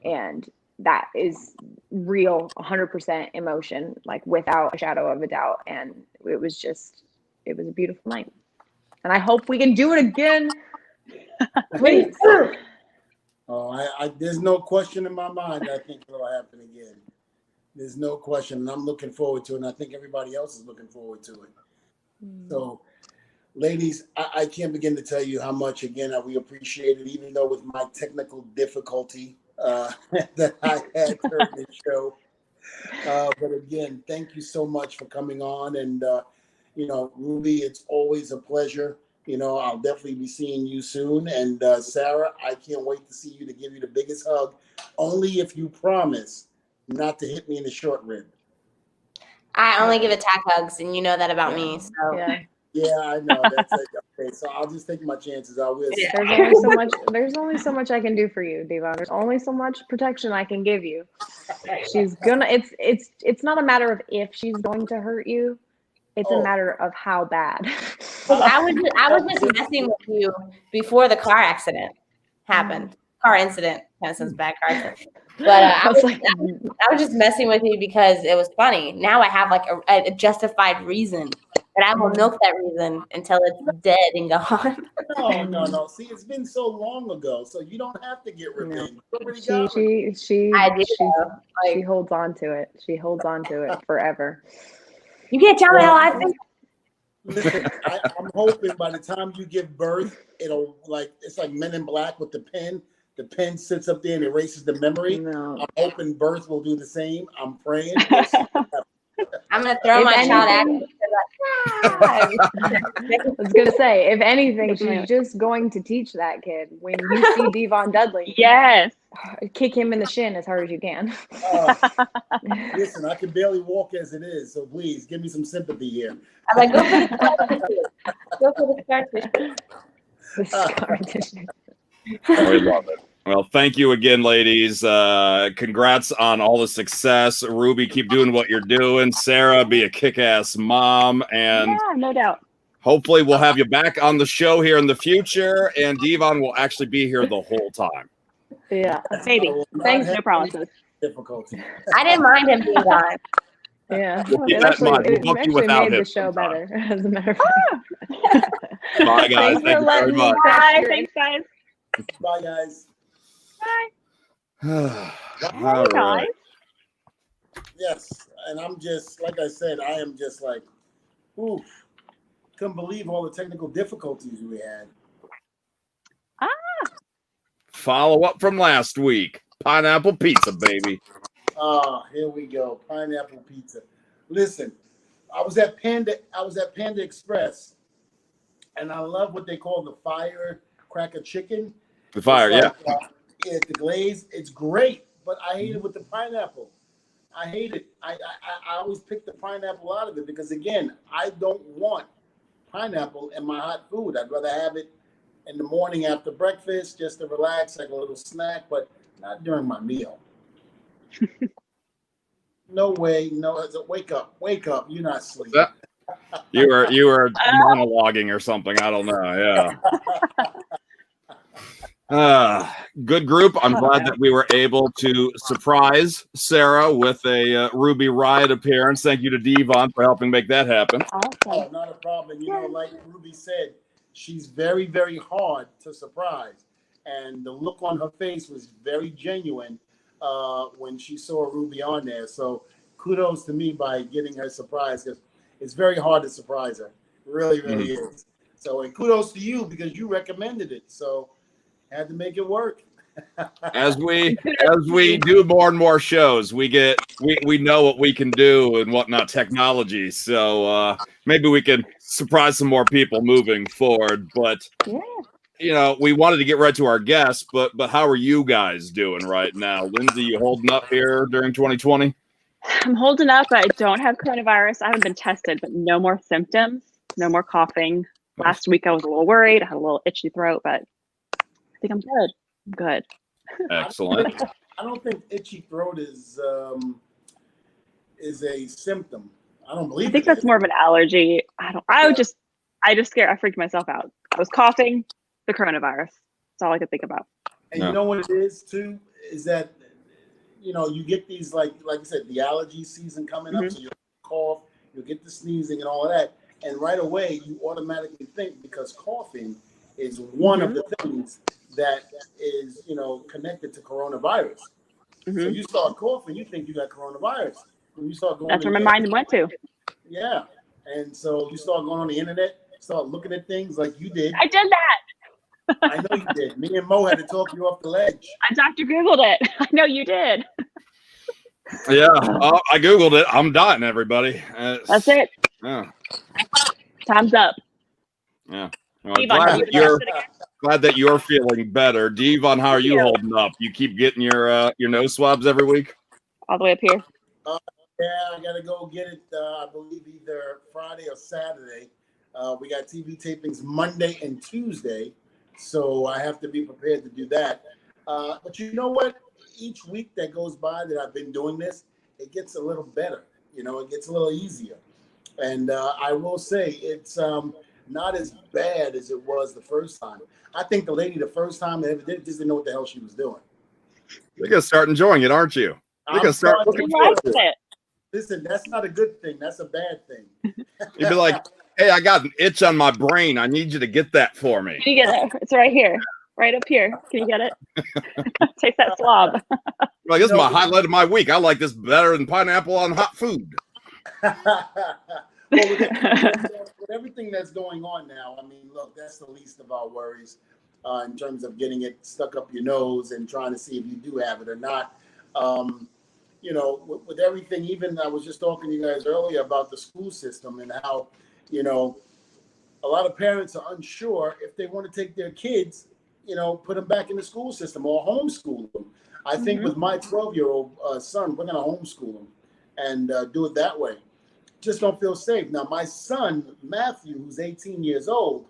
And that is real 100% emotion, like without a shadow of a doubt. And it was a beautiful night. And I hope we can do it again. Please. Oh, there's no question in my mind. I think it'll happen again. There's no question. And I'm looking forward to it. And I think everybody else is looking forward to it. So, ladies, I can't begin to tell you how much, again, we appreciate it, even though with my technical difficulty that I had during the show. But again, thank you so much for coming on. And, Ruby, it's always a pleasure. I'll definitely be seeing you soon. And Sarah, I can't wait to see you, to give you the biggest hug, only if you promise not to hit me in the short rib. I only give attack hugs, and you know that about me. So yeah, I know. That's it. Okay, so I'll just take my chances. I will. There's only so much I can do for you, Dvon. There's only so much protection I can give you. She's gonna. It's not a matter of if she's going to hurt you. It's a matter of how bad. I was just messing with you before the car accident happened. Car incident, kind of sounds bad. Car accident. But I was just messing with you because it was funny. Now I have like a justified reason And I will milk that reason until it's dead and gone. No. See, it's been so long ago, so you don't have to get revenge. You already got revenge. She holds on to it. She holds on to it forever. You can't tell me how I think. Listen, I'm hoping by the time you give birth, it's like Men in Black with the pen. The pen sits up there and erases the memory. No. I'm hoping birth will do the same. I'm praying. I'm gonna throw my child at you. I was gonna say, if anything, she's just going to teach that kid when you see Dvon Dudley. Yes. Kick him in the shin as hard as you can. Listen, I can barely walk as it is, so please give me some sympathy here. I'm like, go for the scar tissue. The scar tissue. We love it. Well, thank you again, ladies. Congrats on all the success. Ruby, keep doing what you're doing. Sarah, be a kick-ass mom. And yeah, no doubt. Hopefully we'll have you back on the show here in the future. And Dvon will actually be here the whole time. Yeah. Maybe. Thanks, no promises. Difficulty. I didn't mind him being gone. Yeah. We'll keep It that in mind. actually, We'll it book you actually without made him the show sometime. better, as a matter of fact. Bye, guys. Thanks Thank for you very letting me much. Bye. Thanks, guys. Bye, guys. Bye. All right. Yes, and I'm just, like I said, I am just like, oof. Couldn't believe all the technical difficulties we had. Follow up from last week. Pineapple pizza, baby. Here we go. Pineapple pizza. Listen, I was at Panda Express, and I love what they call the firecracker chicken. The fire, It's yeah. The glaze, it's great, but I hate it with the pineapple. I hate it. I always pick the pineapple out of it because, again, I don't want pineapple in my hot food. I'd rather have it in the morning after breakfast just to relax, like a little snack, but not during my meal. No way. No, wake up. You're not sleeping. You were monologuing or something. I don't know. Yeah. Good group. I'm glad that we were able to surprise Sarah with a Ruby Riott appearance. Thank you to Dvon for helping make that happen. Oh, not a problem. You know, like Ruby said, she's very, very hard to surprise. And the look on her face was very genuine when she saw Ruby on there. So kudos to me by getting her surprised because it's very hard to surprise her. It really, really is. So, and kudos to you because you recommended it. So, had to make it work. As we do more and more shows, we know what we can do and whatnot technology. So maybe we can surprise some more people moving forward. But you know, we wanted to get right to our guests. But how are you guys doing right now? Lindsey, you holding up here during 2020? I'm holding up. I don't have coronavirus. I haven't been tested, but no more symptoms, no more coughing. Last week I was a little worried. I had a little itchy throat, but I think I'm good. I'm good. Excellent. I don't think itchy throat is a symptom. I don't believe. I think that's more of an allergy. I freaked myself out. I was coughing, the coronavirus. That's all I could think about. And you know what it is too? Is that, you know, you get these like I said, the allergy season coming up, so you'll cough, you'll get the sneezing and all of that. And right away you automatically think, because coughing is one of the things that is, you know, connected to coronavirus. So you start coughing, you think you got coronavirus. When you start going, that's where my mind went to. Yeah. And so you start going on the internet, start looking at things like you did. I did that. I know you did. Me and Mo had to talk you off the ledge. I Dr. Googled it. I know you did. Yeah. Oh, I Googled it. I'm dying, everybody. That's it. Yeah. Time's up. Yeah. Well, glad that you're feeling better. Dvon, how are you holding up? You keep getting your nose swabs every week? All the way up here. Yeah, I got to go get it, I believe, either Friday or Saturday. We got TV tapings Monday and Tuesday, so I have to be prepared to do that. But you know what? Each week that goes by that I've been doing this, it gets a little better. You know, it gets a little easier. And I will say it's not as bad as it was the first time. I think the lady the first time that ever did it just didn't know what the hell she was doing. You're going to start enjoying it, aren't you? You're going to start looking forward to it. Listen, that's not a good thing. That's a bad thing. You'd be like, Hey, I got an itch on my brain. I need you to get that for me. Can you get it? It's right here. Right up here. Can you get it? Take that swab. Like, this is my highlight of my week. I like this better than pineapple on hot food. Well, with everything that's going on now, I mean, look, that's the least of our worries in terms of getting it stuck up your nose and trying to see if you do have it or not. You know, with everything, even I was just talking to you guys earlier about the school system and how, you know, a lot of parents are unsure if they want to take their kids, you know, put them back in the school system or homeschool them. I think with my 12-year-old son, we're going to homeschool him and do it that way. Just don't feel safe. Now, my son, Matthew, who's 18 years old,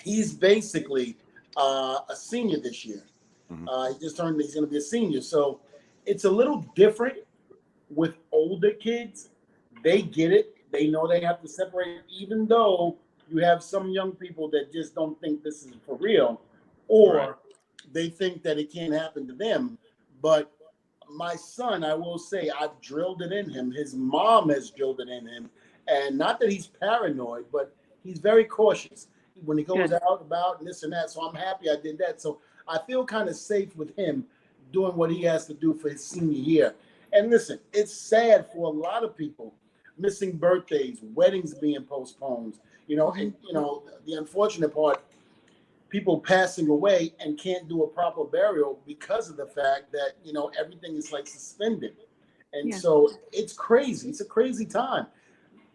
he's basically a senior this year. He just turned, he's going to be a senior. So it's a little different with older kids. They get it. They know they have to separate, even though you have some young people that just don't think this is for real, or they think that it can't happen to them. But my son, I will say, I've drilled it in him. His mom has drilled it in him. And not that he's paranoid, but he's very cautious when he goes out about and this and that. So I'm happy I did that. So I feel kind of safe with him doing what he has to do for his senior year. And listen, it's sad for a lot of people, missing birthdays, weddings being postponed, you know, and, you know, the unfortunate part, people passing away and can't do a proper burial because of the fact that, you know, everything is like suspended. And so it's crazy. It's a crazy time.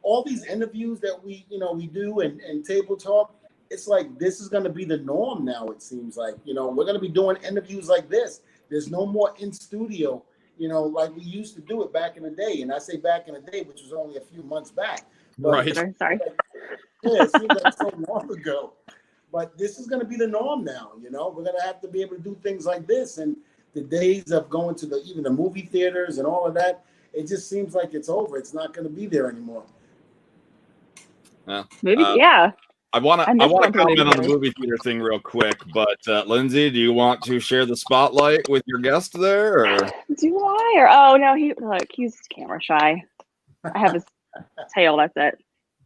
All these interviews that we, you know, we do and table talk, it's like this is going to be the norm now, it seems like. You know, we're going to be doing interviews like this. There's no more in studio, you know, like we used to do it back in the day. And I say back in the day, which was only a few months back. But Sorry. Yeah, it seems like so long ago. But this is going to be the norm now, you know. We're going to have to be able to do things like this. And the days of going to even the movie theaters and all of that, it just seems like it's over. It's not going to be there anymore. Maybe, I want to comment on the movie theater thing real quick, but Lindsey, do you want to share the spotlight with your guest there? Or? Do I? Or oh no, he's camera shy. I have his tail. That's it.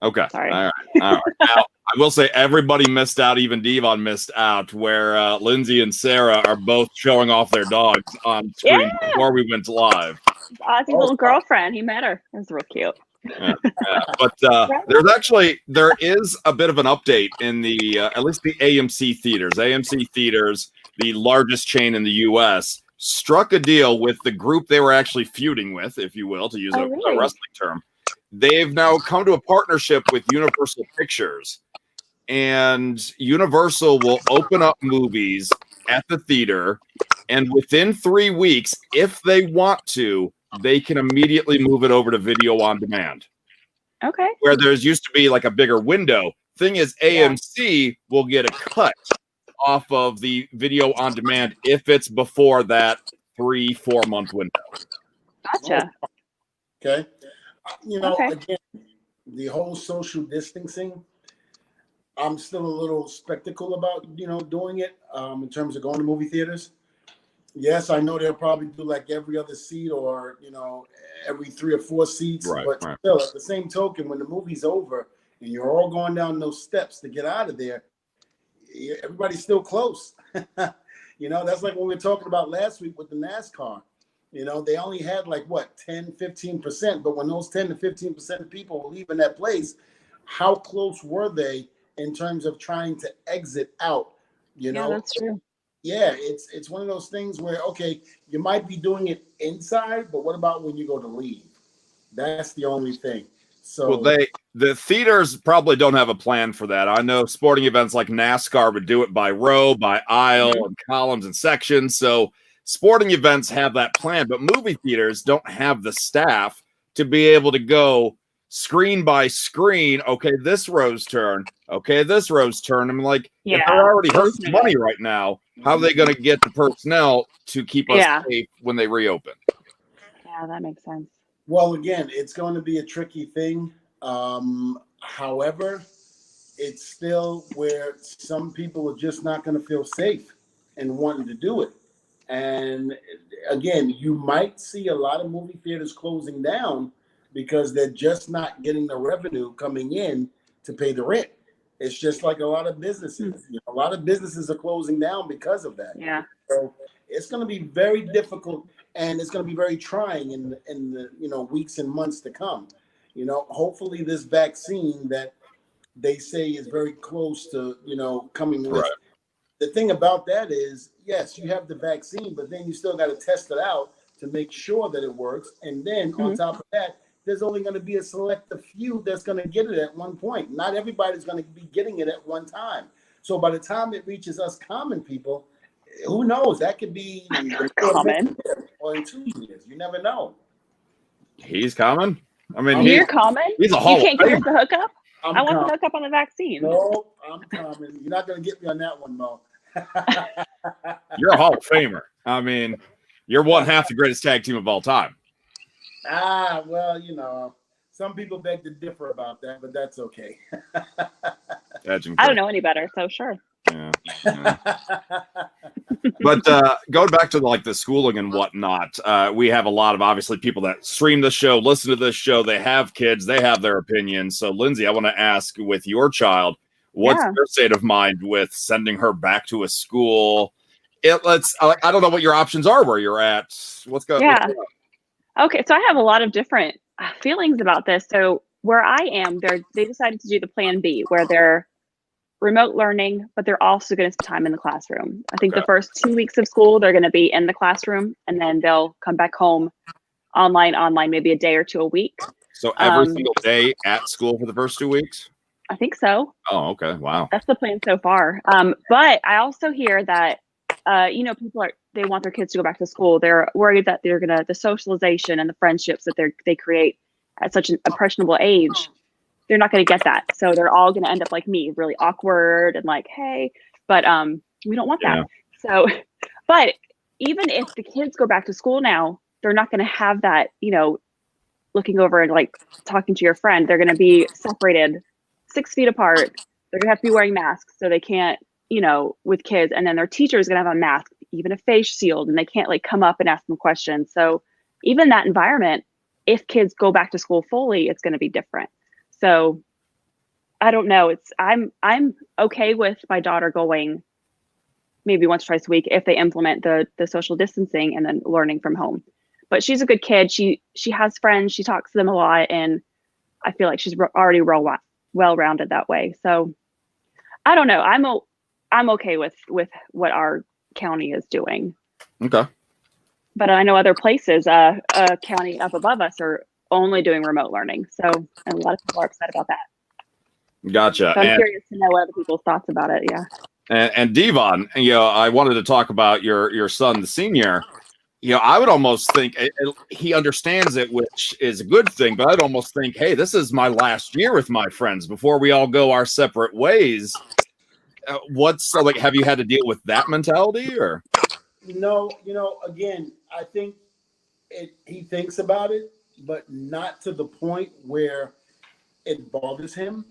Okay. Sorry. All right. Now, I will say everybody missed out. Even Dvon missed out, where Lindsey and Sarah are both showing off their dogs on screen before we went live. Ozzy's little girlfriend. He met her. It was real cute. But there is a bit of an update in the at least the AMC theaters. AMC theaters, the largest chain in the U.S., struck a deal with the group they were actually feuding with, if you will, to use a wrestling term. They've now come to a partnership with Universal Pictures, and Universal will open up movies at the theater, and within 3 weeks, if they want to, they can immediately move it over to video on demand. Okay. Where there's used to be like a bigger window. Thing is, AMC will get a cut off of the video on demand if it's before that 3-4 month window. Gotcha. Okay. You know, again, the whole social distancing, I'm still a little skeptical about, you know, doing it in terms of going to movie theaters. Yes, I know they'll probably do like every other seat or, you know, every 3 or 4 seats. But still, at the same token, when the movie's over and you're all going down those steps to get out of there, everybody's still close. You know, that's like what we were talking about last week with the NASCAR. You know, they only had like, 10, 15%. But when those 10 to 15% of people were leaving that place, how close were they in terms of trying to exit out? You know, that's true. Yeah, it's one of those things where, okay, you might be doing it inside, but what about when you go to leave? That's the only thing. So the theaters probably don't have a plan for that. I know sporting events like NASCAR would do it by row, by aisle, and columns and sections. So sporting events have that plan, but movie theaters don't have the staff to be able to go screen by screen. Okay, this row's turn. Okay, this row's turn. I'm like, if they're already hurting money right now, how are they going to get the personnel to keep us safe when they reopen? Yeah, that makes sense. Well, again, it's going to be a tricky thing. However, it's still where some people are just not going to feel safe and wanting to do it. And again, you might see a lot of movie theaters closing down because they're just not getting the revenue coming in to pay the rent. It's just like a lot of businesses. A lot of businesses are closing down because of that. Yeah. So it's going to be very difficult, and it's going to be very trying in the weeks and months to come. Hopefully this vaccine that they say is very close to coming with. Right. The thing about that is, yes, you have the vaccine, but then you still got to test it out to make sure that it works. And then on top of that, there's only going to be a selective few that's going to get it at one point. Not everybody's going to be getting it at one time. So by the time it reaches us common people, who knows? That could be Common. or in 2 years. You never know. He's common. I mean, You're common. He's a You Hall can't of get us Famer. the hookup. I'm I want common. the hookup on the vaccine. No, I'm common. You're not going to get me on that one, Mo. You're a Hall of Famer. I mean, you're one half the greatest tag team of all time. Well, some people beg to differ about that, but that's okay. I don't know any better, so sure. Yeah. But going back to the schooling and whatnot, we have a lot of obviously people that stream the show, listen to this show. They have kids, they have their opinions. So, Lindsey, I want to ask, with your child, what's your state of mind with sending her back to a school? I don't know what your options are where you're at. What's going on? Okay, so I have a lot of different feelings about this. So where I am, they decided to do the plan B, where they're remote learning, but they're also going to spend time in the classroom. I think the first 2 weeks of school, they're going to be in the classroom, and then they'll come back home online, maybe a day or two a week. So every single day at school for the first 2 weeks? I think so. Oh, okay. Wow. That's the plan so far. But I also hear that, people they want their kids to go back to school. They're worried that the socialization and the friendships that they create at such an impressionable age, they're not going to get that. So they're all going to end up like me, really awkward and like, hey, but we don't want that. So, but even if the kids go back to school now, they're not going to have that, looking over and like talking to your friend. They're going to be separated 6 feet apart. They're going to have to be wearing masks, so they can't, with kids. And then their teacher is going to have a mask, even a face shield, and they can't like come up and ask them questions. So even that environment, if kids go back to school fully, it's going to be different. So I don't know. I'm okay with my daughter going maybe once or twice a week if they implement the social distancing and then learning from home. But she's a good kid. She has friends. She talks to them a lot, and I feel like she's already well-rounded that way. So I don't know. I'm okay with what our county is doing. Okay. But I know other places, a county up above us are only doing remote learning. So and a lot of people are upset about that. Gotcha. So I'm curious to know other people's thoughts about it. Yeah. And Dvon, I wanted to talk about your son, the senior. I would almost think he understands it, which is a good thing. But I'd almost think, hey, this is my last year with my friends before we all go our separate ways. Have you had to deal with that mentality or? No, again, I think he thinks about it, but not to the point where it bothers him.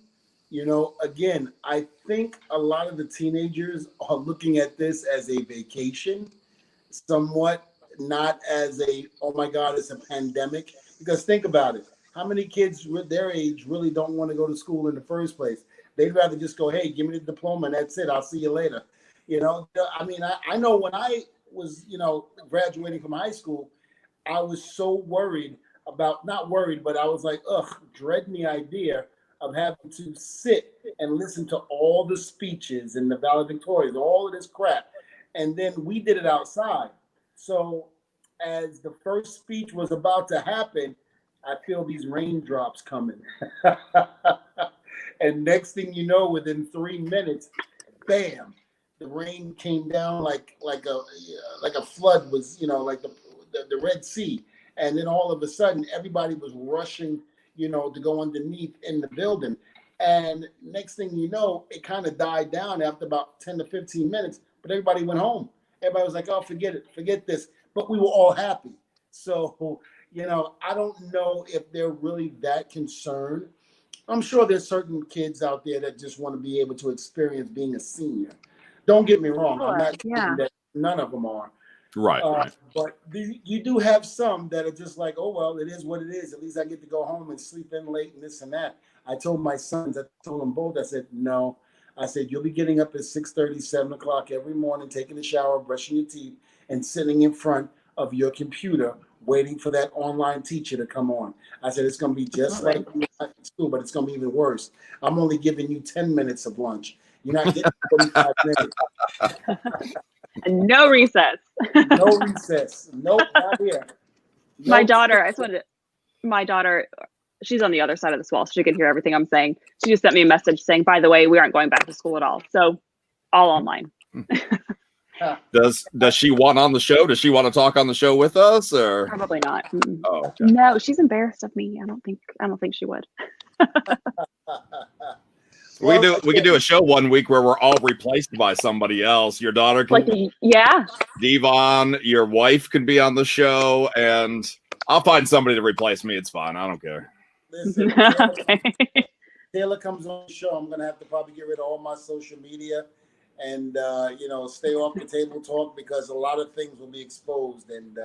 Again, I think a lot of the teenagers are looking at this as a vacation, somewhat, not as oh my God, it's a pandemic. Because think about it. How many kids with their age really don't want to go to school in the first place? They'd rather just go, hey, give me the diploma and that's it. I'll see you later. I know when I was, graduating from high school, I was so worried about, not worried, but I was like, dreading the idea of having to sit and listen to all the speeches and the valedictorians, all of this crap. And then we did it outside. So as the first speech was about to happen, I feel these raindrops coming. And next thing you know, within 3 minutes, bam, the rain came down like a flood was, like the Red Sea. And then all of a sudden, everybody was rushing, to go underneath in the building. And next thing you know, it kind of died down after about 10 to 15 minutes, but everybody went home. Everybody was like, oh, forget it, forget this. But we were all happy. So, I don't know if they're really that concerned. I'm sure there's certain kids out there that just want to be able to experience being a senior. Don't get me wrong. I'm not saying that none of them are. Right. But you do have some that are just like, oh, well, it is what it is. At least I get to go home and sleep in late and this and that. I told my sons, I told them both, I said, no. I said, you'll be getting up at 6:30, 7 o'clock every morning, taking a shower, brushing your teeth, and sitting in front of your computer waiting for that online teacher to come on. I said, it's going to be just like school, but it's going to be even worse. I'm only giving you 10 minutes of lunch. You're not getting 45 minutes. And no recess. No recess. Nope, not here. No My daughter, she's on the other side of this wall, so she can hear everything I'm saying. She just sent me a message saying, by the way, we aren't going back to school at all. So all online. Does she want on the show? Does she want to talk on the show with us, or Probably not. Mm-mm. Oh, okay. No, she's embarrassed of me. I don't think she would. We could do a show one week where we're all replaced by somebody else. Your daughter can, yeah. Dvon, your wife could be on the show, and I'll find somebody to replace me. It's fine. I don't care. Listen, Okay. Taylor comes on the show. I'm going to have to probably get rid of all my social media and, stay off the table talk, because a lot of things will be exposed, and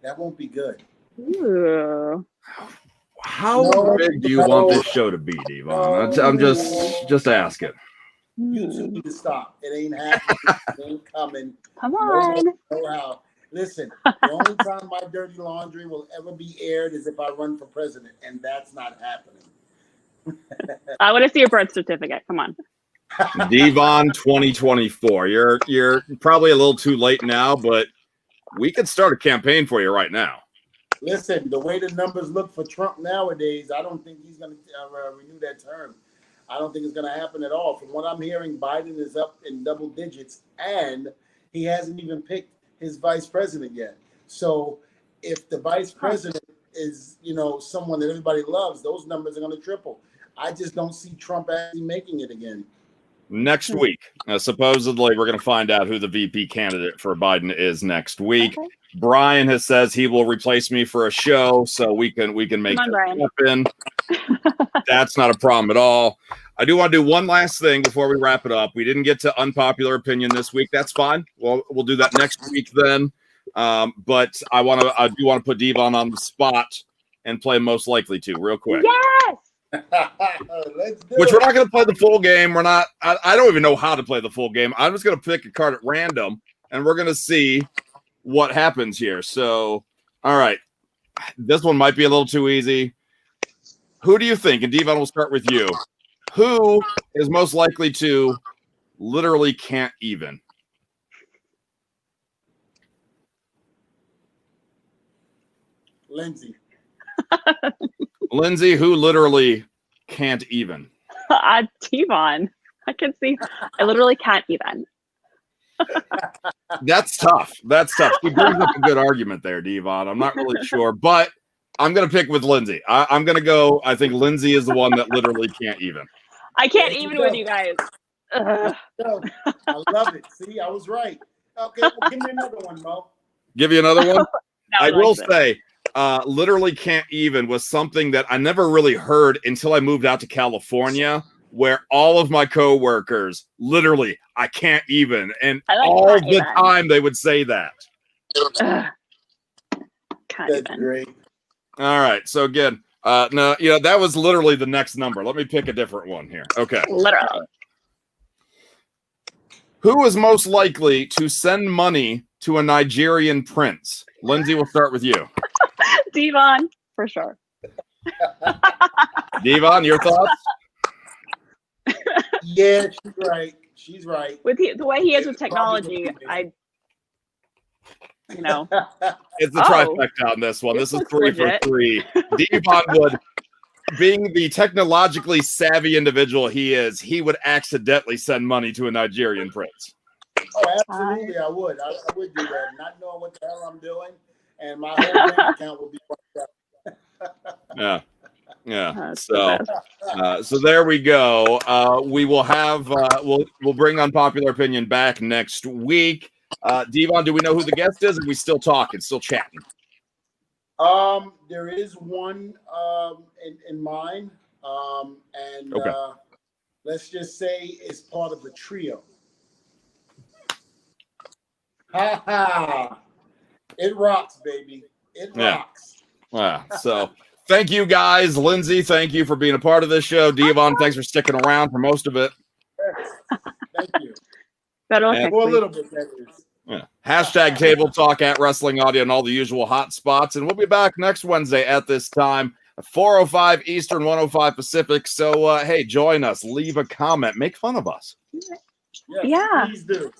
that won't be good. Ooh. How big do you want this show to be, Dvon? I'm just asking. You two need to stop. It ain't happening. It ain't coming. Come on. No how. Listen, the only time my dirty laundry will ever be aired is if I run for president, and that's not happening. I want to see your birth certificate. Come on. Dvon 2024. You're probably a little too late now, but we could start a campaign for you right now. Listen, the way the numbers look for Trump nowadays, I don't think he's going to renew that term. I don't think it's going to happen at all. From what I'm hearing, Biden is up in double digits, and he hasn't even picked his vice president yet. So if the vice president is, someone that everybody loves, those numbers are going to triple. I just don't see Trump actually making it again. Next week, supposedly, we're going to find out who the VP candidate for Biden is next week. Okay. Brian says he will replace me for a show, so we can make that happen. That's not a problem at all. I do want to do one last thing before we wrap it up. We didn't get to unpopular opinion this week. That's fine. We'll do that next week then. But I do want to put Dvon on the spot and play most likely to real quick. Yes. Which we're not going to play the full game. We're not. I don't even know how to play the full game. I'm just going to pick a card at random, and we're going to see what happens here. So, all right, this one might be a little too easy. Who do you think? And Dvon, we'll start with you. Who is most likely to literally can't even? Lindsey. Lindsey, who literally can't even? Dvon. I can see. I literally can't even. That's tough. He brings up a good argument there, Dvon. I'm not really sure, but I'm going to pick with Lindsey. I'm going to go. I think Lindsey is the one that literally can't even. I can't even with you guys. I love it. See, I was right. Okay, well, give me another one, Mo. Give you another one? I will say, literally can't even was something that I never really heard until I moved out to California, where all of my coworkers literally, I can't even. And all the time they would say that. That's great. All right. So again, no, that was literally the next number. Let me pick a different one here. Okay. Literally. Who is most likely to send money to a Nigerian prince? Lindsey, we'll start with you. Dvon, for sure. Dvon, your thoughts? Yeah, she's right. With the way he is with technology, it's the trifecta on this one. This is 3 for 3. Dvon would, being the technologically savvy individual he would accidentally send money to a Nigerian prince. Oh, absolutely, I would. I would do that, not knowing what the hell I'm doing, and my whole bank account would be wiped out. Yeah. So there we go. We will have we'll bring Unpopular Opinion back next week. Dvon, do we know who the guest is? Or are we still talking, still chatting? There is one in mind, and okay. Let's just say it's part of the trio. Ha ha! It rocks, baby. It rocks. Yeah. So thank you guys. Lindsey, thank you for being a part of this show. Dvon, thanks for sticking around for most of it. Yes. Thank you. Better luck And- next For a week. little bit, that is. Yeah. Hashtag Table Talk at Wrestling Audio and all the usual hot spots. And we'll be back next Wednesday at this time, 4:05 Eastern, 1:05 Pacific. So, hey, join us. Leave a comment. Make fun of us. Yes, Yeah. please do.